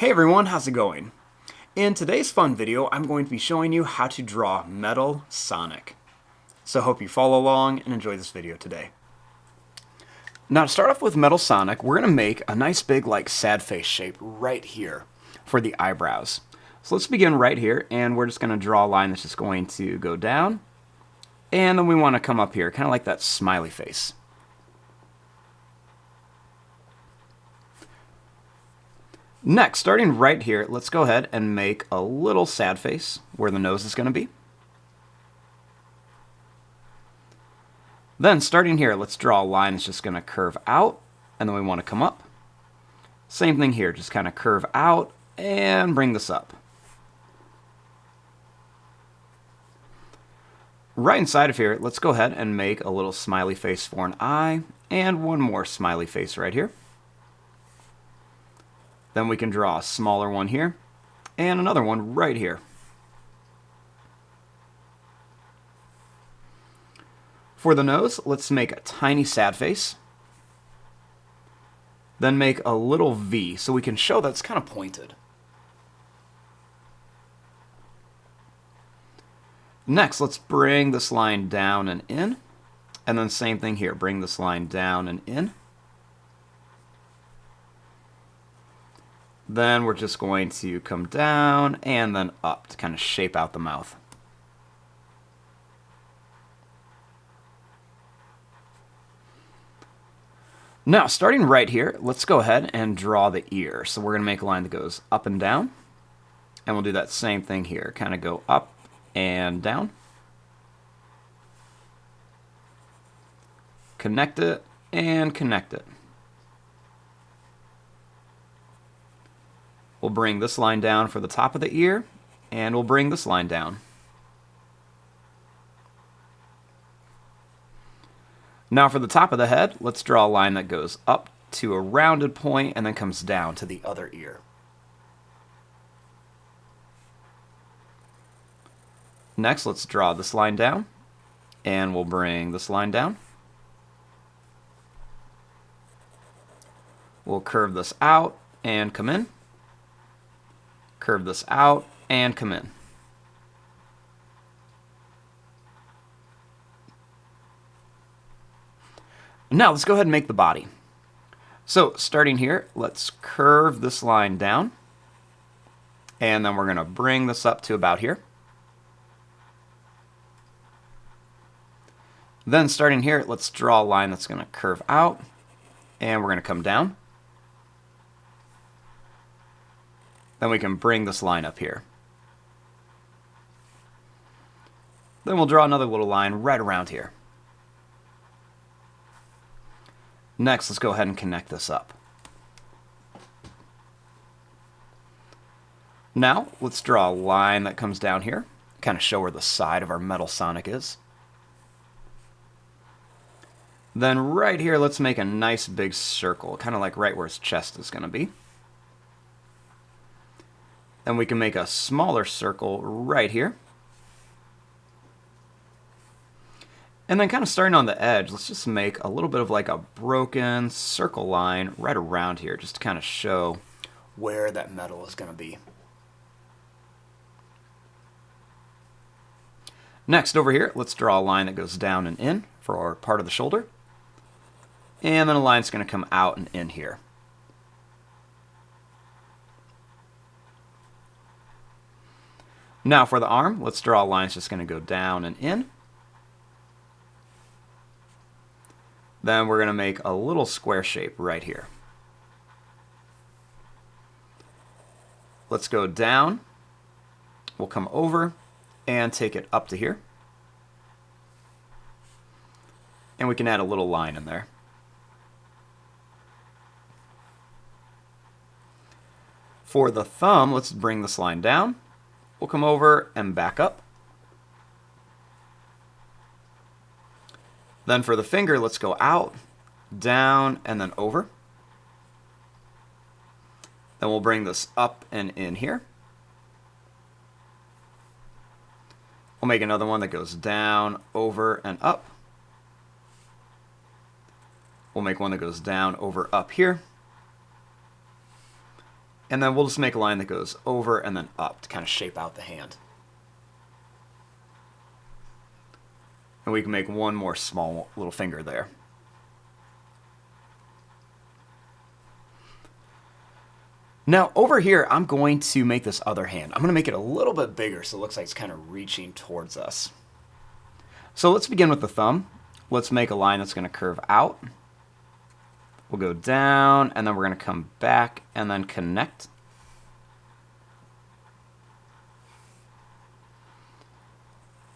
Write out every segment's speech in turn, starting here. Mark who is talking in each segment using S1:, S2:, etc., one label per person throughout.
S1: Hey everyone, how's it going? In today's fun video, I'm going to be showing you how to draw Metal Sonic. So hope you follow along and enjoy this video today. Now to start off with Metal Sonic, we're going to make a nice big sad face shape right here for the eyebrows. So let's begin right here, and we're just going to draw a line that's just going to go down, and then we want to come up here, kind of like that smiley face. Next, starting right here, let's go ahead and make a little sad face where the nose is going to be. Then, starting here, let's draw a line that's just going to curve out, and then we want to come up. Same thing here, just kind of curve out and bring this up. Right inside of here, let's go ahead and make a little smiley face for an eye, and one more smiley face right here. Then we can draw a smaller one here, and another one right here. For the nose, let's make a tiny sad face. Then make a little V, so we can show that it's kind of pointed. Next, let's bring this line down and in, and then same thing here, bring this line down and in. Then we're just going to come down and then up to kind of shape out the mouth. Now, starting right here, let's go ahead and draw the ear. So we're going to make a line that goes up and down. And we'll do that same thing here. Kind of go up and down. Connect it and connect it. We'll bring this line down for the top of the ear, and we'll bring this line down. Now for the top of the head, let's draw a line that goes up to a rounded point and then comes down to the other ear. Next, let's draw this line down, and we'll bring this line down. We'll curve this out and come in. Curve this out and come in. Now let's go ahead and make the body. So starting here, let's curve this line down, and then we're going to bring this up to about here. Then starting here, let's draw a line that's going to curve out, and we're going to come down. Then we can bring this line up here. Then we'll draw another little line right around here. Next, let's go ahead and connect this up. Now, let's draw a line that comes down here, kind of show where the side of our Metal Sonic is. Then right here, let's make a nice big circle, kind of like right where his chest is going to be. Then we can make a smaller circle right here. And then kind of starting on the edge, let's just make a little bit of like a broken circle line right around here, just to kind of show where that metal is going to be. Next, over here, let's draw a line that goes down and in for our part of the shoulder. And then a line that's going to come out and in here. Now for the arm, let's draw a line that's just going to go down and in. Then we're going to make a little square shape right here. Let's go down. We'll come over and take it up to here. And we can add a little line in there. For the thumb, let's bring this line down. We'll come over and back up. Then for the finger, let's go out, down, and then over. Then we'll bring this up and in here. We'll make another one that goes down, over, and up. We'll make one that goes down, over, up here. And then we'll just make a line that goes over and then up to kind of shape out the hand. And we can make one more small little finger there. Now over here, I'm going to make this other hand. I'm going to make it a little bit bigger so it looks like it's kind of reaching towards us. So let's begin with the thumb. Let's make a line that's going to curve out. We'll go down, and then we're going to come back and then connect.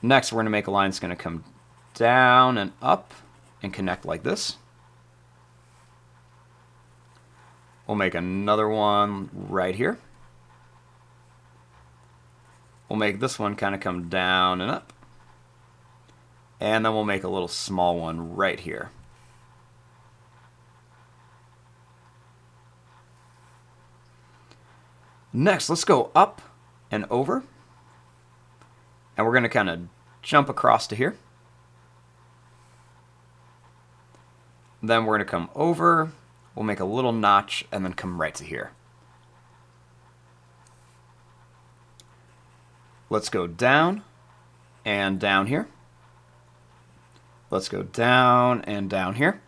S1: Next, we're going to make a line that's going to come down and up and connect like this. We'll make another one right here. We'll make this one kind of come down and up. And then we'll make a little small one right here. Next, let's go up and over. And we're going to kind of jump across to here. Then we're going to come over. We'll make a little notch and then come right to here. Let's go down and down here. Let's go down and down here.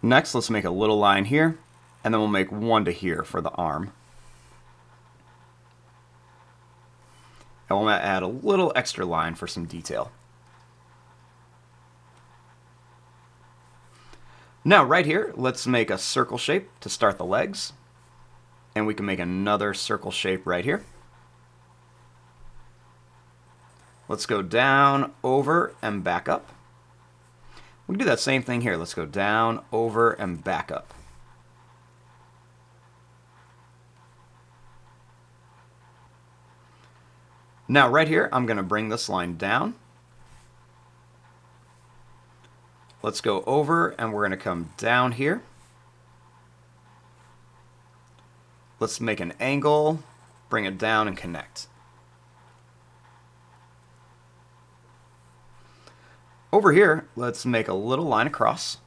S1: Next, let's make a little line here, and then we'll make one to here for the arm. And we'll add a little extra line for some detail. Now right here, let's make a circle shape to start the legs. And we can make another circle shape right here. Let's go down, over, and back up. We can do that same thing here. Let's go down, over, and back up. Now right here, I'm going to bring this line down. Let's go over, and we're going to come down here. Let's make an angle, bring it down, and connect. Over here, let's make a little line across.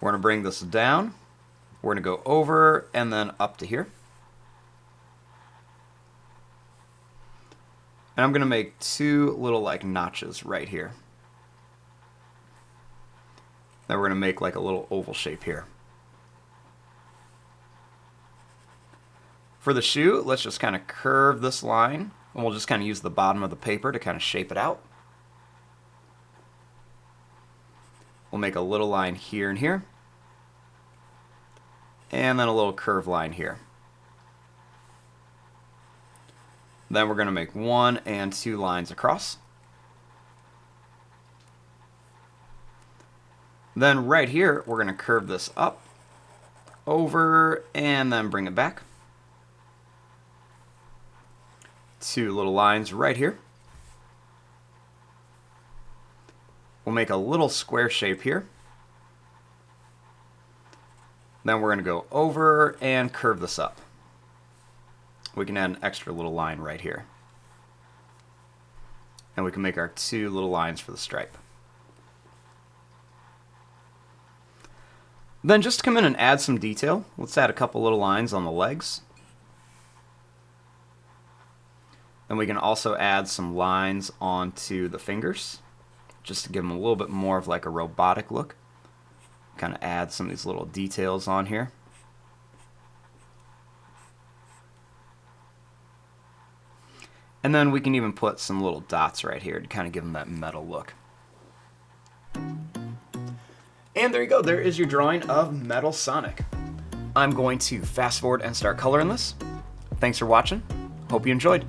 S1: We're going to bring this down. We're going to go over and then up to here. And I'm going to make two little like notches right here. Then we're going to make like a little oval shape here. For the shoe, let's just kind of curve this line, and we'll just kind of use the bottom of the paper to kind of shape it out. We'll make a little line here and here, and then a little curved line here. Then we're going to make one and two lines across. Then right here, we're going to curve this up, over, and then bring it back. Two little lines right here. We'll make a little square shape here. Then we're going to go over and curve this up. We can add an extra little line right here. And we can make our two little lines for the stripe. Then just to come in and add some detail, let's add a couple little lines on the legs. Then we can also add some lines onto the fingers, just to give them a little bit more of like a robotic look. Kind of add some of these little details on here. And then we can even put some little dots right here to kind of give them that metal look. And there you go, there is your drawing of Metal Sonic. I'm going to fast forward and start coloring this. Thanks for watching. Hope you enjoyed.